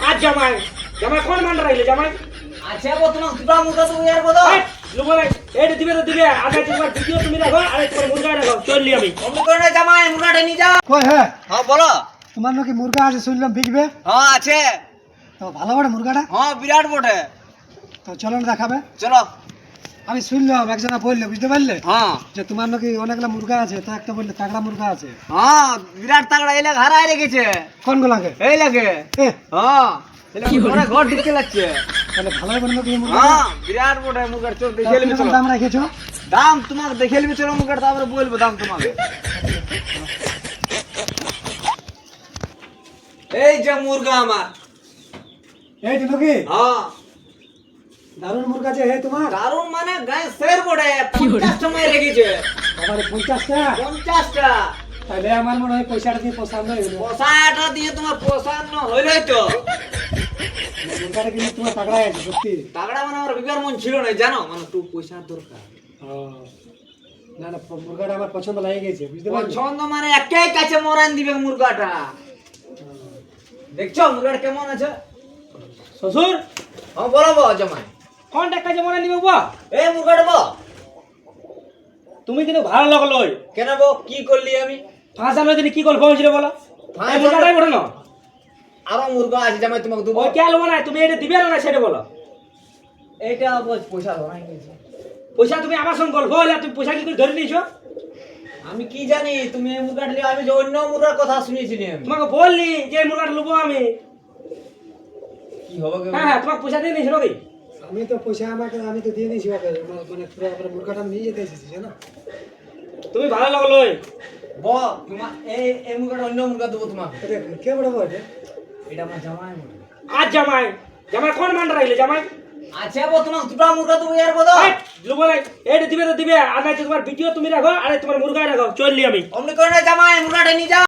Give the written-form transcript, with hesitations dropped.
আজ জামাই জামাই কোন মান রাইলে জামাই আচ্ছা বো তোমার দুটা মুরগা তুমি আর বলো লুবো ভাই এইটা দিবে তো দিবে আগে তোমার ভিডিও তুমি রাখো আরে তোমার মুরগা রাখো চললি আমি অমনি করে না জামাই মুরগাটা নিয়ে যাও কই হ্যাঁ হ্যাঁ বলো তোমার নাকি মুরগা আছে শুনলাম বিকবে হ্যাঁ আছে তো ভালো বড় মুরগাটা হ্যাঁ বিরাট বটে তো চলো না দেখাবে চলো আমি শুনলাম একজনা বললে বুঝতে পারলে হ্যাঁ যে তোমার নাকি অনেকগুলা মুরগা আছে তা একটা বললে তাগড়া মুরগা আছে হ্যাঁ বিরাট তাগড়া এলে হারাই রেখেছে কোন গুলাকে এই লাগে হ্যাঁ এলে ঘর ঢুকতে লাগছে তাহলে ভালো হবে না তুমি মুরগা হ্যাঁ বিরাট বটে মুরগার চোখ দেখে নিবি চলো দাম রেখেছো দাম তোমাকে দেখে নিবি চলো মুরগার তারপরে বলবো দাম তোমাকে এই যে মুরগা আমার এই দিল কি হ্যাঁ দারুণ মুরগা আছে হে তোমার দারুণ মানে গায়ে শের বটে 50 টাকা রেখেছে আবার 50টা 50টা তাহলে আমার মনে হয় পয়সাটা দিয়ে পছন্দ হয়ে গেল পোষাটা দিয়ে তোমার পোষানো হইলই তো মুরগাটা কিন্তু তোমার তাগড়া আছে সত্যি তাগড়া মানে আমার বিকার মন ছিল না জানো মানে একটু পয়সার দরকার না না মুরগাটা আমার পছন্দ লাগে গেছে বুঝতে পারছো পছন্দ মানে একাই কাছে মরান দিবে মুরগাটা দেখছো মুরগাটা কেমন আছে শ্বশুর হ্যাঁ বলো বো জামাই কোনটা কাজে মনে নিবে বা এই মুরগাটা বো তুমি কিন্তু ভালো লাগলো কেন বো কি করলি আমি ফাঁসানো দিন কি গল্প হয়েছিল বলো এই ফাঁসানো- মুরগাটাই বলো না আরো মুরগা আছে জামাই তোমাকে দেবো ওই কে আলবো না তুমি এটা দিবে না সেটা বলো এইটা বল পয়সা ধরাই গেছে পয়সা তুমি আমার সঙ্গে গল্প হলে তুমি পয়সা কি করে ধরে নিয়েছো আমি কি জানি তুমি এই মুরগাটা নিয়ে আমি যে অন্য মুরগার কথা শুনেছিলি আমি তোমাকে বললি যে এই মুরগাটা লুবো আমি কি হবে গে? হ্যাঁ তোমাকে পয়সা দিয়ে নিয়েছিল নাকি আমি তো পয়সা আমাকে আমি তো দিয়ে দিয়েছি ওকে মানে পুরো মুরগাটা আমি নিয়ে যেতে এসেছি না তুমি ভালো লাগলো বো তোমার এই মুরগাটা অন্য মুরগা দেবো তোমাকে এটা কে বড় বড় এটা এটা আমার জামাই মুরগা আজ জামাই জামাই কোন মান রাইলে জামাই আচ্ছা বো তোমাকে দুটা মুরগা দেবো আর বলো লুবো নাই এইটা দিবে তো দিবে আগে তোমার ভিডিও তুমি রাখো আরে তোমার মুরগা রাখো চললি আমি অমনি করে না জামাই মুরগাটা নিয়ে যাও